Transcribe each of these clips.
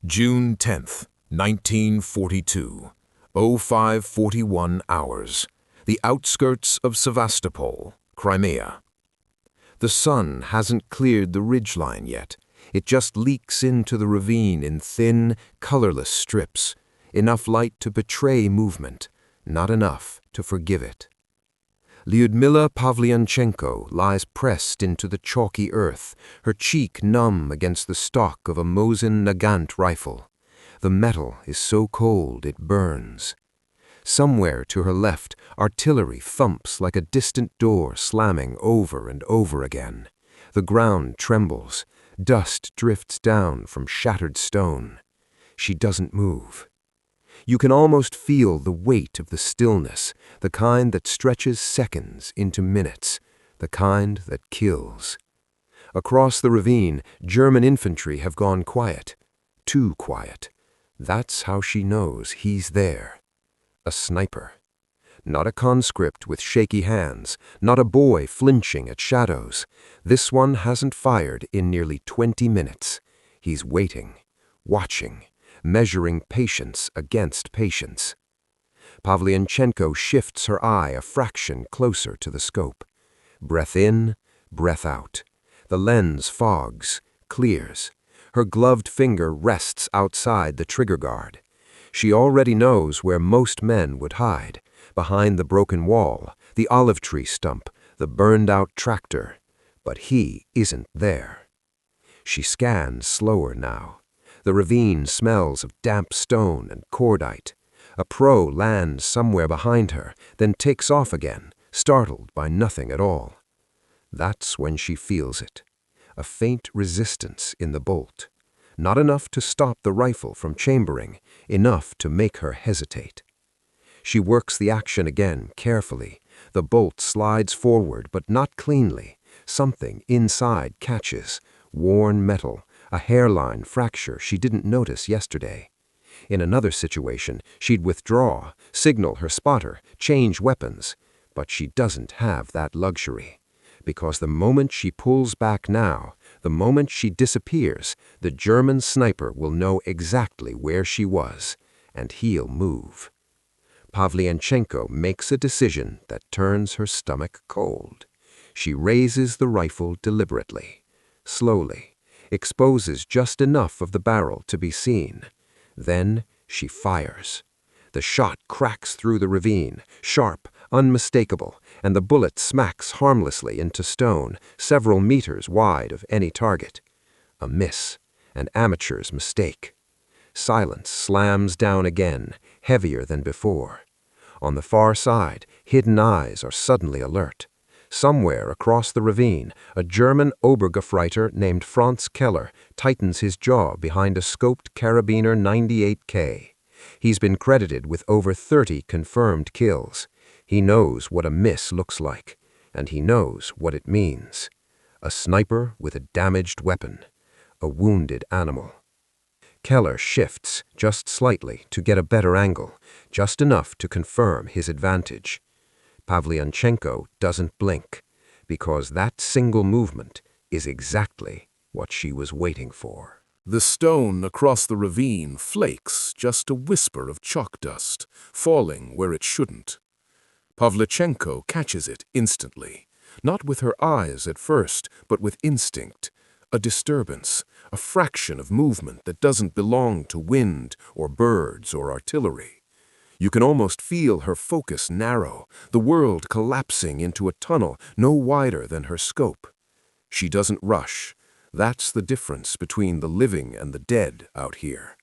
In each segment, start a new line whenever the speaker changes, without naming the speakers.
June 10th, 1942, 0541 hours, the outskirts of Sevastopol, Crimea. The sun hasn't cleared the ridgeline yet. It just leaks into the ravine in thin, colorless strips, enough light to betray movement, not enough to forgive it. Lyudmila Pavlyunchenko lies pressed into the chalky earth, her cheek numb against the stock of a Mosin Nagant rifle. The metal is so cold it burns. Somewhere to her left, artillery thumps like a distant door slamming over and over again. The ground trembles. Dust drifts down from shattered stone. She doesn't move. You can almost feel the weight of the stillness, the kind that stretches seconds into minutes, the kind that kills. Across the ravine, German infantry have gone quiet. Too quiet. That's how she knows he's there. A sniper. Not a conscript with shaky hands, not a boy flinching at shadows. This one hasn't fired in nearly 20 minutes. He's waiting, watching, measuring patience against patience. Pavlyunchenko shifts her eye a fraction closer to the scope. Breath in, breath out. The lens fogs, clears. Her gloved finger rests outside the trigger guard. She already knows where most men would hide, behind the broken wall, the olive tree stump, the burned-out tractor. But he isn't there. She scans slower now. The ravine smells of damp stone and cordite. A pro lands somewhere behind her, then takes off again, startled by nothing at all. That's when she feels it. A faint resistance in the bolt. Not enough to stop the rifle from chambering, enough to make her hesitate. She works the action again carefully. The bolt slides forward, but not cleanly. Something inside catches. Worn metal. A hairline fracture she didn't notice yesterday. In another situation, she'd withdraw, signal her spotter, change weapons. But she doesn't have that luxury. Because the moment she pulls back now, the moment she disappears, the German sniper will know exactly where she was, and he'll move. Pavlyunchenko makes a decision that turns her stomach cold. She raises the rifle deliberately, slowly, exposes just enough of the barrel to be seen. Then she fires. The shot cracks through the ravine, sharp, unmistakable, and the bullet smacks harmlessly into stone, several meters wide of any target. A miss, an amateur's mistake. Silence slams down again, heavier than before. On the far side, hidden eyes are suddenly alert. Somewhere across the ravine, a German Obergefreiter named Franz Keller tightens his jaw behind a scoped Karabiner 98K. He's been credited with over 30 confirmed kills. He knows what a miss looks like, and he knows what it means. A sniper with a damaged weapon. A wounded animal. Keller shifts just slightly to get a better angle, just enough to confirm his advantage. Pavlyunchenko doesn't blink, because that single movement is exactly what she was waiting for.
The stone across the ravine flakes, just a whisper of chalk dust, falling where it shouldn't. Pavlyunchenko catches it instantly, not with her eyes at first, but with instinct. A disturbance, a fraction of movement that doesn't belong to wind or birds or artillery. You can almost feel her focus narrow, the world collapsing into a tunnel no wider than her scope. She doesn't rush. That's the difference between the living and the dead out here.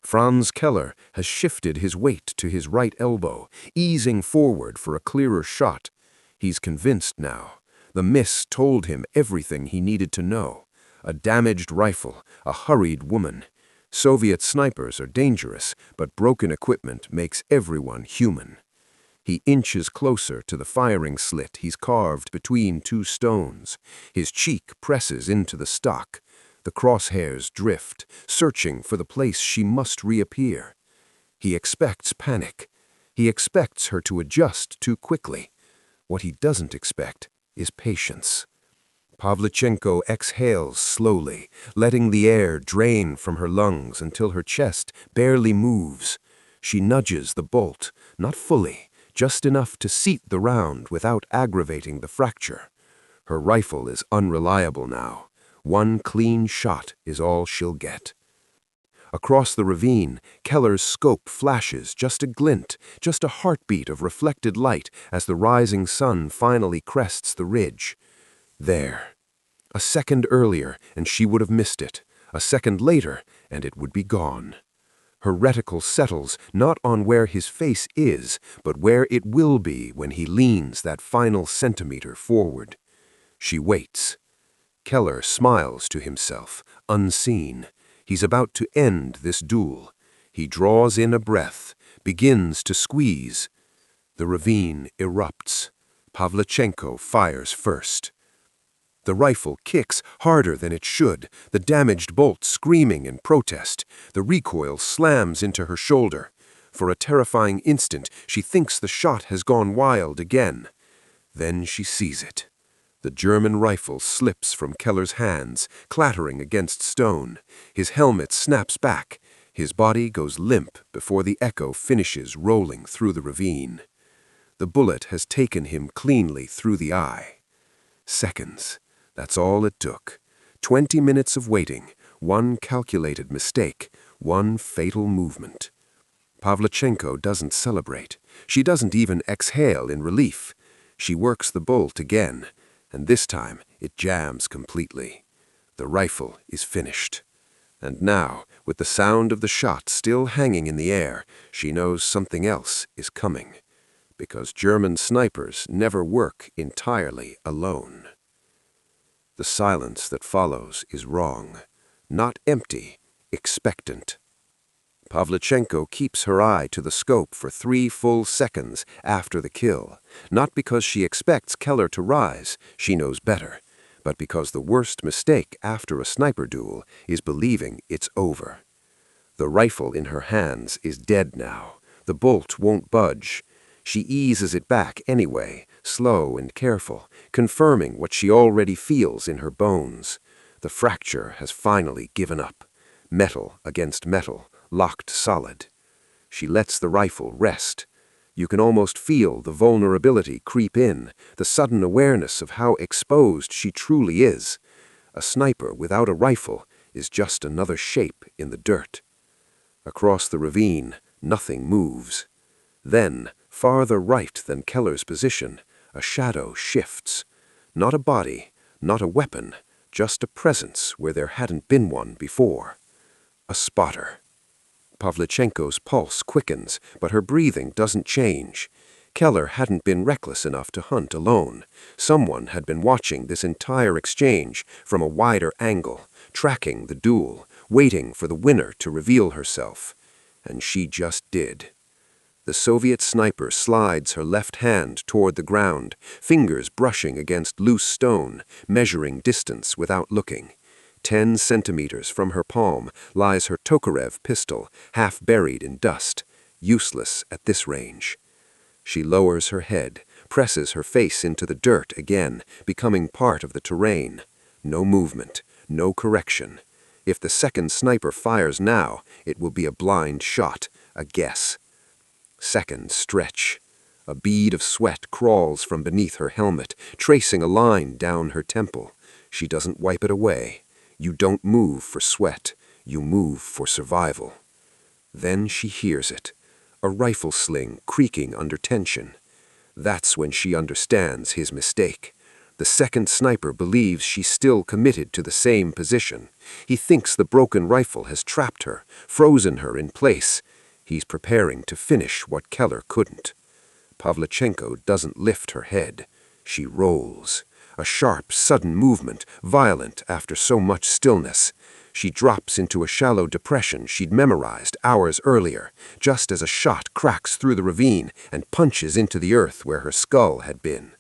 Franz Keller has shifted his weight to his right elbow, easing forward for a clearer shot. He's convinced now. The miss told him everything he needed to know. A damaged rifle, a hurried woman. Soviet snipers are dangerous, but broken equipment makes everyone human. He inches closer to the firing slit he's carved between two stones. His cheek presses into the stock. The crosshairs drift, searching for the place she must reappear. He expects panic. He expects her to adjust too quickly. What he doesn't expect is patience.
Pavlichenko exhales slowly, letting the air drain from her lungs until her chest barely moves. She nudges the bolt, not fully, just enough to seat the round without aggravating the fracture. Her rifle is unreliable now. One clean shot is all she'll get. Across the ravine, Keller's scope flashes just a glint, just a heartbeat of reflected light as the rising sun finally crests the ridge. There. A second earlier, and she would have missed it. A second later, and it would be gone. Her reticle settles not on where his face is, but where it will be when he leans that final centimeter forward. She waits. Keller smiles to himself, unseen. He's about to end this duel. He draws in a breath, begins to squeeze. The ravine erupts. Pavlichenko fires first. The rifle kicks harder than it should, the damaged bolt screaming in protest. The recoil slams into her shoulder. For a terrifying instant, she thinks the shot has gone wild again. Then she sees it. The German rifle slips from Keller's hands, clattering against stone. His helmet snaps back. His body goes limp before the echo finishes rolling through the ravine. The bullet has taken him cleanly through the eye. Seconds. That's all it took. 20 minutes of waiting, one calculated mistake, one fatal movement. Pavlichenko doesn't celebrate. She doesn't even exhale in relief. She works the bolt again, and this time it jams completely. The rifle is finished. And now, with the sound of the shot still hanging in the air, she knows something else is coming. Because German snipers never work entirely alone. The silence that follows is wrong. Not empty, expectant. Pavlichenko keeps her eye to the scope for 3 full seconds after the kill, not because she expects Keller to rise, she knows better, but because the worst mistake after a sniper duel is believing it's over. The rifle in her hands is dead now. The bolt won't budge. She eases it back anyway, slow and careful, confirming what she already feels in her bones. The fracture has finally given up. Metal against metal, locked solid. She lets the rifle rest. You can almost feel the vulnerability creep in, the sudden awareness of how exposed she truly is. A sniper without a rifle is just another shape in the dirt. Across the ravine, nothing moves. Then, farther right than Keller's position, a shadow shifts. Not a body, not a weapon, just a presence where there hadn't been one before. A spotter. Pavlichenko's pulse quickens, but her breathing doesn't change. Keller hadn't been reckless enough to hunt alone. Someone had been watching this entire exchange from a wider angle, tracking the duel, waiting for the winner to reveal herself. And she just did. The Soviet sniper slides her left hand toward the ground, fingers brushing against loose stone, measuring distance without looking. 10 centimeters from her palm lies her Tokarev pistol, half buried in dust, useless at this range. She lowers her head, presses her face into the dirt again, becoming part of the terrain. No movement, no correction. If the second sniper fires now, it will be a blind shot, a guess. Seconds stretch. A bead of sweat crawls from beneath her helmet, tracing a line down her temple. She doesn't wipe it away. You don't move for sweat. You move for survival. Then she hears it. A rifle sling creaking under tension. That's when she understands his mistake. The second sniper believes she's still committed to the same position. He thinks the broken rifle has trapped her, frozen her in place. He's preparing to finish what Keller couldn't. Pavlichenko doesn't lift her head. She rolls. A sharp, sudden movement, violent after so much stillness. She drops into a shallow depression she'd memorized hours earlier, just as a shot cracks through the ravine and punches into the earth where her skull had been.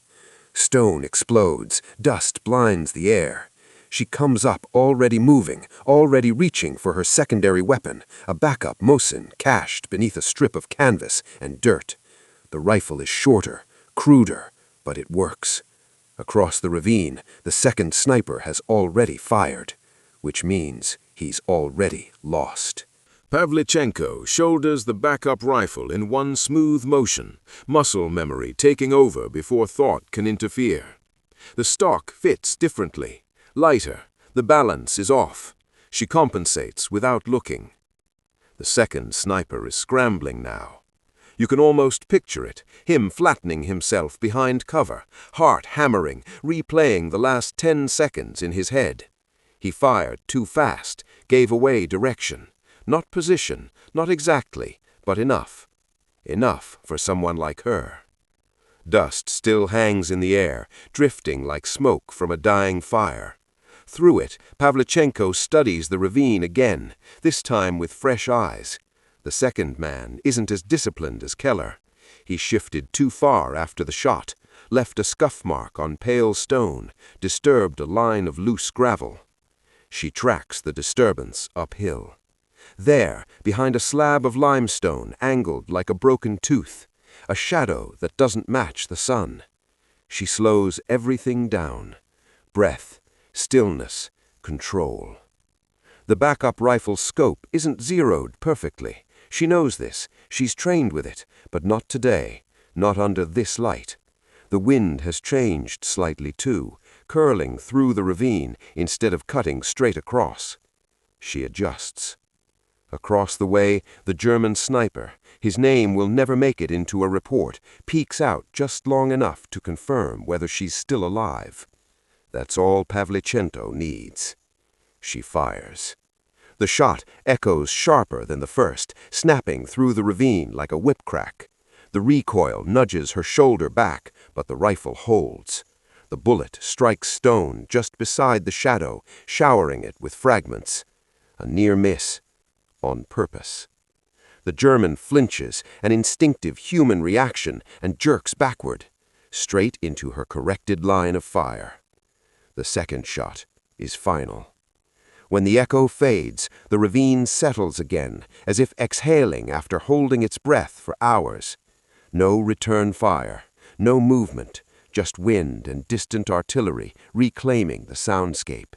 Stone explodes, dust blinds the air. She comes up already moving, already reaching for her secondary weapon, a backup Mosin cached beneath a strip of canvas and dirt. The rifle is shorter, cruder, but it works.
Across the ravine, the second sniper has already fired, which means he's already lost.
Pavlichenko shoulders the backup rifle in one smooth motion, muscle memory taking over before thought can interfere. The stock fits differently, lighter, the balance is off. She compensates without looking. The second sniper is scrambling now. You can almost picture it, him flattening himself behind cover, heart hammering, replaying the last 10 seconds in his head. He fired too fast, gave away direction. Not position, not exactly, but enough. Enough for someone like her. Dust still hangs in the air, drifting like smoke from a dying fire. Through it, Pavlichenko studies the ravine again, this time with fresh eyes. The second man isn't as disciplined as Keller. He shifted too far after the shot, left a scuff mark on pale stone, disturbed a line of loose gravel. She tracks the disturbance uphill. There, behind a slab of limestone angled like a broken tooth, a shadow that doesn't match the sun. She slows everything down. Breath, stillness, control. The backup rifle's scope isn't zeroed perfectly. She knows this. She's trained with it, but not today, not under this light. The wind has changed slightly too, curling through the ravine instead of cutting straight across. She adjusts. Across the way, the German sniper, his name will never make it into a report, peeks out just long enough to confirm whether she's still alive. That's all Pavlichenko needs. She fires. The shot echoes sharper than the first, snapping through the ravine like a whip crack. The recoil nudges her shoulder back, but the rifle holds. The bullet strikes stone just beside the shadow, showering it with fragments. A near miss. On purpose. The German flinches, an instinctive human reaction, and jerks backward, straight into her corrected line of fire. The second shot is final. When the echo fades, the ravine settles again, as if exhaling after holding its breath for hours. No return fire, no movement, just wind and distant artillery reclaiming the soundscape.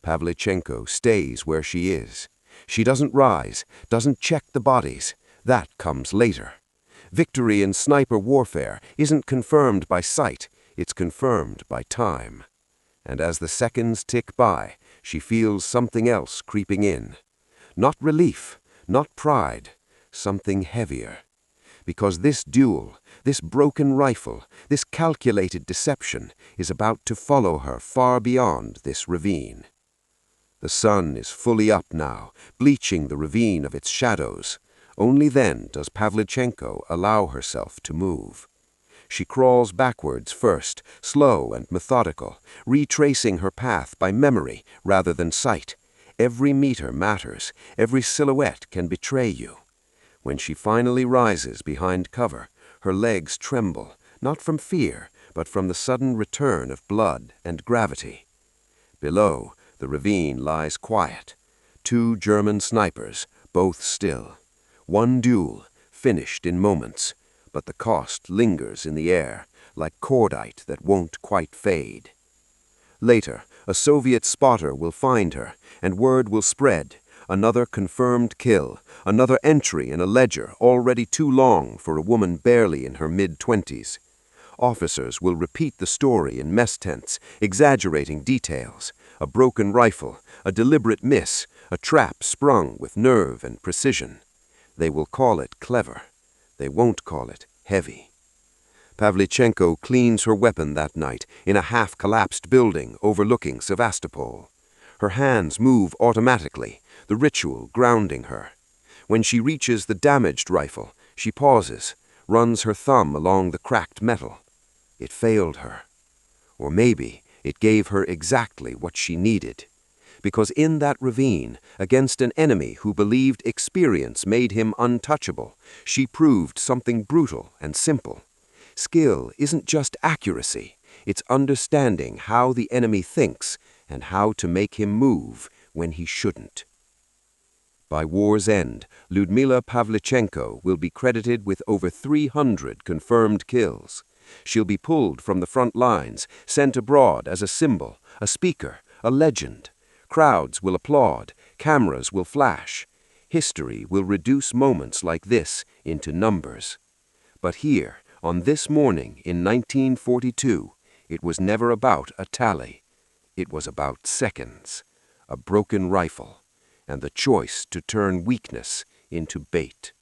Pavlichenko stays where she is. She doesn't rise, doesn't check the bodies. That comes later. Victory in sniper warfare isn't confirmed by sight, it's confirmed by time. And as the seconds tick by, she feels something else creeping in. Not relief, not pride, something heavier. Because this duel, this broken rifle, this calculated deception is about to follow her far beyond this ravine. The sun is fully up now, bleaching the ravine of its shadows. Only then does Pavlichenko allow herself to move. She crawls backwards first, slow and methodical, retracing her path by memory rather than sight. Every meter matters, every silhouette can betray you. When she finally rises behind cover, her legs tremble, not from fear, but from the sudden return of blood and gravity. Below, the ravine lies quiet. 2 German snipers, both still. One duel, finished in moments, but the cost lingers in the air, like cordite that won't quite fade. Later, a Soviet spotter will find her, and word will spread. Another confirmed kill, another entry in a ledger already too long for a woman barely in her mid-20s. Officers will repeat the story in mess tents, exaggerating details. A broken rifle, a deliberate miss, a trap sprung with nerve and precision. They will call it clever. They won't call it heavy. Pavlichenko cleans her weapon that night in a half-collapsed building overlooking Sevastopol. Her hands move automatically, the ritual grounding her. When she reaches the damaged rifle, she pauses, runs her thumb along the cracked metal. It failed her. Or maybe it gave her exactly what she needed. Because in that ravine, against an enemy who believed experience made him untouchable, she proved something brutal and simple. Skill isn't just accuracy, it's understanding how the enemy thinks and how to make him move when he shouldn't. By war's end, Lyudmila Pavlichenko will be credited with over 300 confirmed kills.
She'll be pulled from the front lines, sent abroad as a symbol, a speaker, a legend. Crowds will applaud, cameras will flash. History will reduce moments like this into numbers. But here, on this morning in 1942, it was never about a tally. It was about seconds, a broken rifle, and the choice to turn weakness into bait.